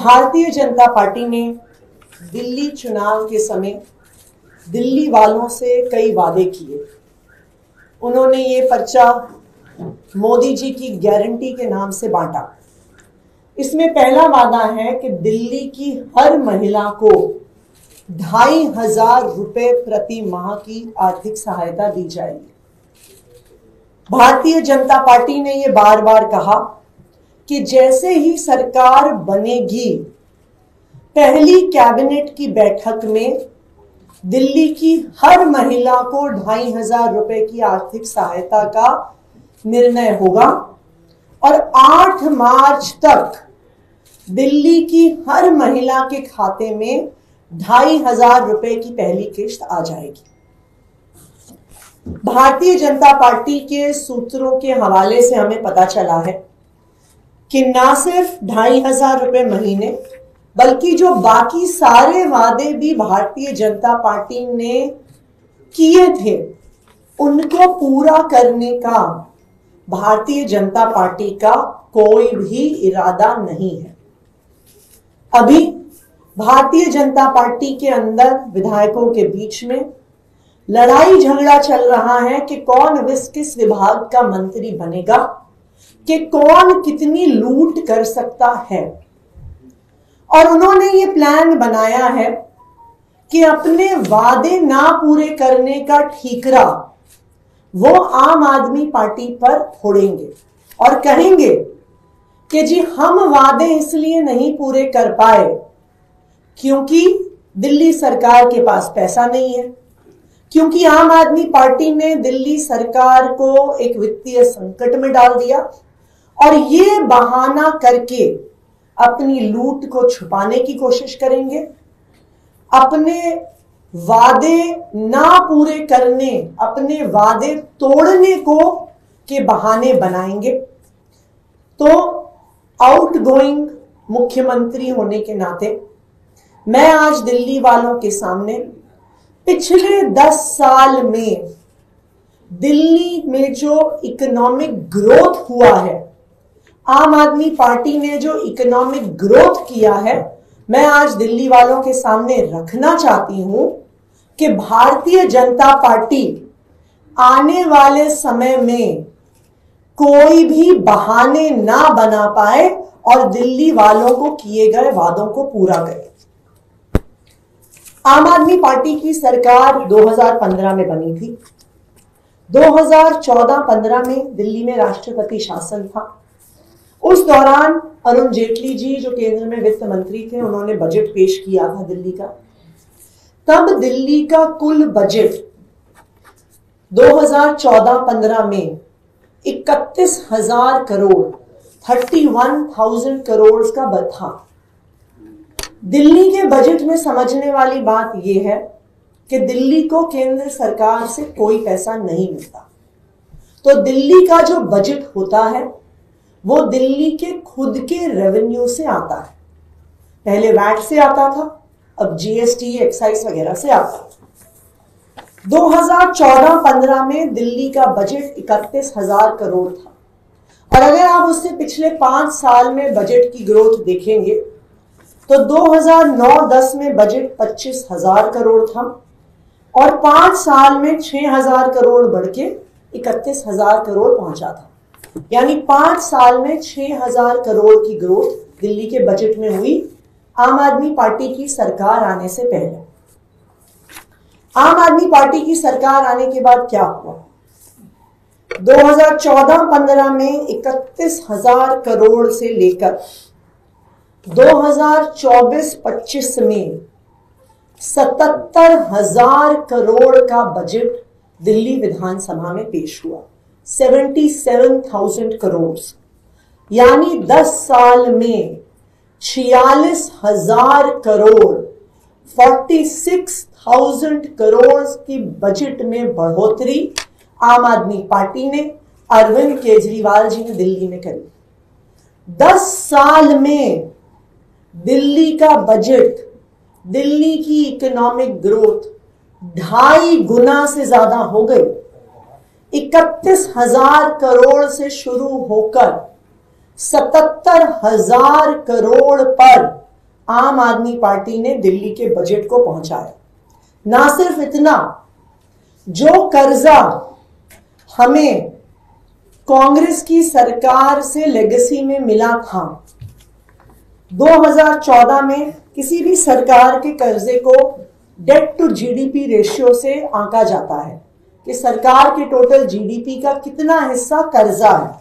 Bharatiya Janata party ने दिल्ली चुनाव के समय दिल्ली वालों से कई वादे किए। उन्होंने ये पर्चा मोदी जी की गारंटी के नाम से बांटा। इसमें पहला वादा है कि दिल्ली की हर महिला को 2500 रुपए प्रति माह की आर्थिक सहायता दी जाएगी। भारतीय जनता पार्टी ने ये बार बार कहा कि जैसे ही सरकार बनेगी, पहली कैबिनेट की बैठक में दिल्ली की हर महिला को 2500 रुपए की आर्थिक सहायता का निर्णय होगा और 8 मार्च तक दिल्ली की हर महिला के खाते में 2500 रुपए की पहली किश्त आ जाएगी। भारतीय जनता पार्टी के सूत्रों के हवाले से हमें पता चला है कि ना सिर्फ 2500 रुपए महीने, बल्कि जो बाकी सारे वादे भी भारतीय जनता पार्टी ने किए थे, उनको पूरा करने का भारतीय जनता पार्टी का कोई भी इरादा नहीं है। अभी भारतीय जनता पार्टी के अंदर विधायकों के बीच में लड़ाई झगड़ा चल रहा है कि कौन किस विभाग का मंत्री बनेगा, कि कौन कितनी लूट कर सकता है। और उन्होंने ये प्लान बनाया है कि अपने वादे ना पूरे करने का ठीकरा वो आम आदमी पार्टी पर फोड़ेंगे और कहेंगे कि जी हम वादे इसलिए नहीं पूरे कर पाए क्योंकि दिल्ली सरकार के पास पैसा नहीं है, क्योंकि आम आदमी पार्टी ने दिल्ली सरकार को एक वित्तीय संकट में डाल दिया और ये बहाना करके अपनी लूट को छुपाने की कोशिश करेंगे, अपने वादे ना पूरे करने, अपने वादे तोड़ने को के बहाने बनाएंगे। तो आउटगोइंग मुख्यमंत्री होने के नाते मैं आज दिल्ली वालों के सामने पिछले 10 साल में दिल्ली में जो इकोनॉमिक ग्रोथ हुआ है, आम आदमी पार्टी ने जो इकोनॉमिक ग्रोथ किया है, मैं आज दिल्ली वालों के सामने रखना चाहती हूं कि भारतीय जनता पार्टी आने वाले समय में कोई भी बहाने ना बना पाए और दिल्ली वालों को किए गए वादों को पूरा करे। आम आदमी पार्टी की सरकार 2015 में बनी थी। 2014-15 में दिल्ली में राष्ट्रपति शासन था। उस दौरान अरुण जेटली जी जो केंद्र में वित्त मंत्री थे, उन्होंने बजट पेश किया था दिल्ली का। तब दिल्ली का कुल बजट 2014-15 में 31,000 करोड़ 31,000 करोड़ का था। दिल्ली के बजट में समझने वाली बात यह है कि दिल्ली को केंद्र सरकार से कोई पैसा नहीं मिलता। तो दिल्ली का जो बजट होता है वो दिल्ली के खुद के रेवेन्यू से आता है। पहले वैट से आता था, अब जीएसटी, एक्साइज वगैरह से आता है। 2014-15 में दिल्ली का बजट 31,000 करोड़ था और अगर आप उससे पिछले 5 साल में बजट की ग्रोथ देखेंगे तो 2009-10 में बजट 25,000 करोड़ था और 5 साल में 6,000 करोड़ बढ़ के 31,000 करोड़ पहुंचा था। यानी 5 साल में 6,000 करोड़ की ग्रोथ दिल्ली के बजट में हुई आम आदमी पार्टी की सरकार आने से पहले। आम आदमी पार्टी की सरकार आने के बाद क्या हुआ? 2014-15 में 31,000 करोड़ से लेकर 2024-25 में 77,000 करोड़ का बजट दिल्ली विधानसभा में पेश हुआ। 77,000 करोड़, यानी 10 साल में 46,000 करोड़ 46,000 करोड़ की बजट में बढ़ोतरी आम आदमी पार्टी ने, अरविंद केजरीवाल जी ने दिल्ली में करी। 10 साल में दिल्ली का बजट, दिल्ली की इकोनॉमिक ग्रोथ 2.5 गुना से ज्यादा हो गई। 31,000 करोड़ से शुरू होकर 77,000 करोड़ पर आम आदमी पार्टी ने दिल्ली के बजट को पहुंचाया। ना सिर्फ इतना, जो कर्जा हमें कांग्रेस की सरकार से लेगेसी में मिला था, 2014 में किसी भी सरकार के कर्जे को डेट टू जीडीपी रेशियो से आंका जाता है कि सरकार के टोटल जीडीपी का कितना हिस्सा कर्जा है।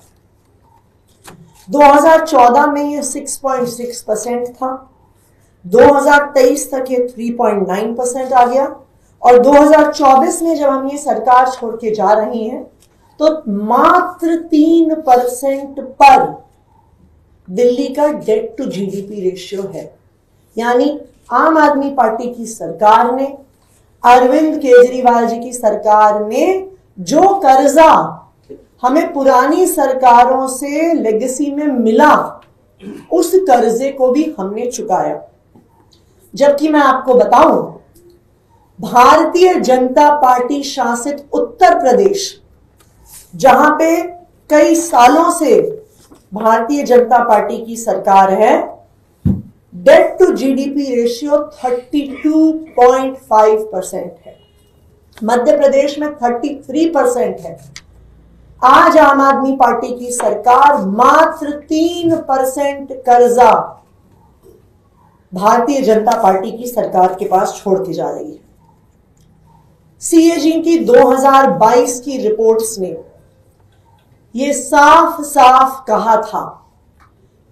2014 में ये 6.6% था, 2023 तक ये 3.9% आ गया, और 2024 में जब हम ये सरकार छोड़ के जा रहे हैं तो मात्र 3% पर दिल्ली का डेट टू जीडीपी रेशियो है। यानी आम आदमी पार्टी की सरकार ने, अरविंद केजरीवाल जी की सरकार ने जो कर्जा हमें पुरानी सरकारों से लेगेसी में मिला, उस कर्जे को भी हमने चुकाया। जबकि मैं आपको बताऊं, भारतीय जनता पार्टी शासित उत्तर प्रदेश, जहां पे कई सालों से भारतीय जनता पार्टी की सरकार है, डेट टू जीडीपी रेशियो 32.5% है। मध्य प्रदेश में 33% है। आज आम आदमी पार्टी की सरकार मात्र 3% कर्जा भारतीय जनता पार्टी की सरकार के पास छोड़ के जा रही है। सीएजी की 2022 की रिपोर्ट्स ने यह साफ साफ कहा था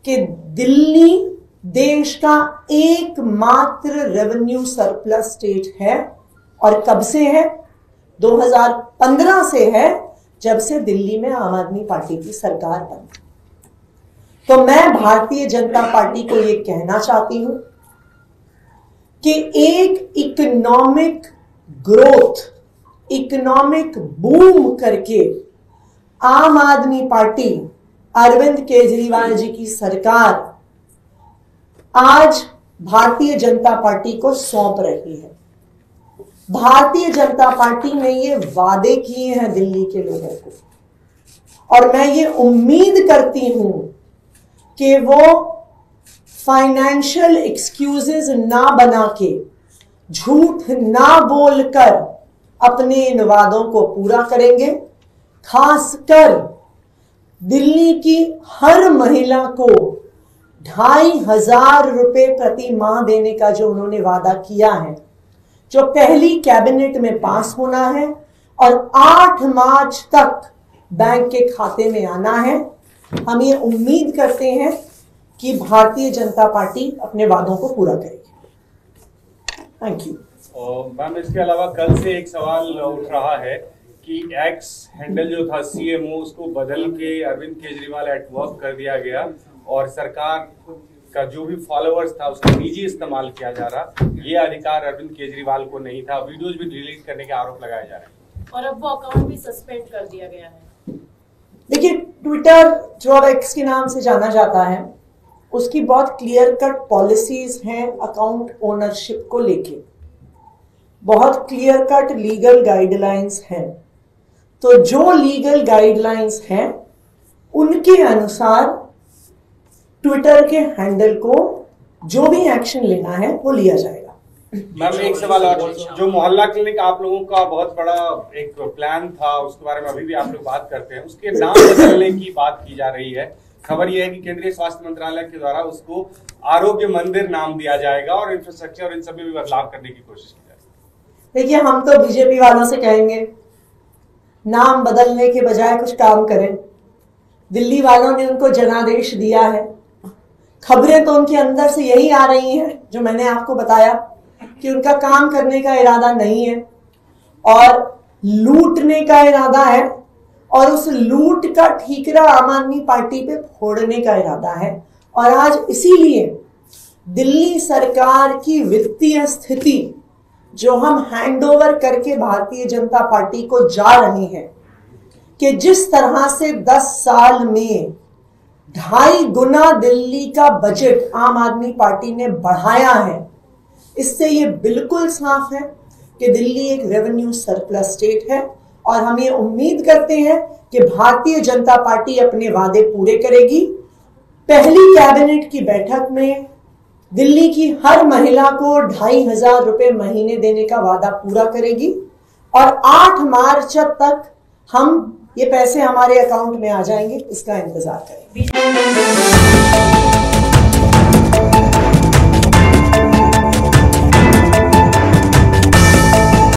कि दिल्ली देश का एकमात्र रेवेन्यू सरप्लस स्टेट है। और कब से है? 2015 से है, जब से दिल्ली में आम आदमी पार्टी की सरकार बनी। तो मैं भारतीय जनता पार्टी को यह कहना चाहती हूं कि एक इकोनॉमिक ग्रोथ, इकोनॉमिक बूम करके आम आदमी पार्टी, अरविंद केजरीवाल जी की सरकार आज भारतीय जनता पार्टी को सौंप रही है। भारतीय जनता पार्टी ने ये वादे किए हैं दिल्ली के लोगों को, और मैं ये उम्मीद करती हूं कि वो फाइनेंशियल एक्सक्यूजेस ना बना के, झूठ ना बोलकर अपने इन वादों को पूरा करेंगे। खासकर दिल्ली की हर महिला को 2,500 रुपए प्रति माह देने का जो उन्होंने वादा किया है, जो पहली कैबिनेट में पास होना है और 8 मार्च तक बैंक के खाते में आना है। हम ये उम्मीद करते हैं कि भारतीय जनता पार्टी अपने वादों को पूरा करेगी। Thank you. मैम, इसके अलावा कल से एक सवाल उठ रहा है कि एक्स हैंडल जो था सीएमओ, उसको बदल के अरविंद केजरीवाल एट वर्क कर दिया गया और सरकार का जो भी फॉलोअर्स था उसका निजी इस्तेमाल किया जा रहा। ये अधिकार अरविंद केजरीवाल को नहीं था। वीडियोज भी डिलीट करने के आरोप लगाए जा रहे हैं और अब वो अकाउंट भी सस्पेंड कर दिया गया है। देखिए, ट्विटर जो अब एक्स के नाम से जाना जाता है, उसकी बहुत क्लियर कट पॉलिसीज हैं अकाउंट ओनरशिप को लेके, बहुत क्लियर कट लीगल गाइडलाइंस हैं। तो जो लीगल गाइडलाइंस हैं उनके अनुसार ट्विटर के हैंडल को जो भी एक्शन लेना है वो लिया जाएगा। मैम, एक सवाल और, जो मोहल्ला क्लिनिक आप लोगों का बहुत बड़ा एक प्लान था, उसके बारे में अभी भी आप लोग बात करते हैं, उसके नाम बदलने की बात की जा रही है। खबर यह है कि केंद्रीय स्वास्थ्य मंत्रालय के द्वारा उसको आरोग्य मंदिर नाम दिया जाएगा और इंफ्रास्ट्रक्चर और इन सब में भी बदलाव करने की कोशिश की जाएगी। देखिए, हम तो बीजेपी वालों से कहेंगे नाम बदलने के बजाय कुछ काम करें। दिल्ली वालों ने उनको जनादेश दिया है। खबरें तो उनके अंदर से यही आ रही हैं जो मैंने आपको बताया कि उनका काम करने का इरादा नहीं है और लूटने का इरादा है, और उस लूट का ठीकरा आम आदमी पार्टी पे फोड़ने का इरादा है। और आज इसीलिए दिल्ली सरकार की वित्तीय स्थिति जो हम हैंडओवर करके भारतीय जनता पार्टी को जा रहे हैं, कि जिस तरह से 10 साल में 2.5 गुना दिल्ली का बजट आम आदमी पार्टी ने बढ़ाया है, इससे ये बिल्कुल साफ है कि दिल्ली एक रेवेन्यू सरप्लस स्टेट है। और हम ये उम्मीद करते हैं कि भारतीय जनता पार्टी अपने वादे पूरे करेगी। पहली कैबिनेट की बैठक में दिल्ली की हर महिला को 2,500 रुपए महीने देने का वादा पूरा करेगी और 8 मार्च तक हम ये पैसे हमारे अकाउंट में आ जाएंगे, इसका इंतजार करेंगे।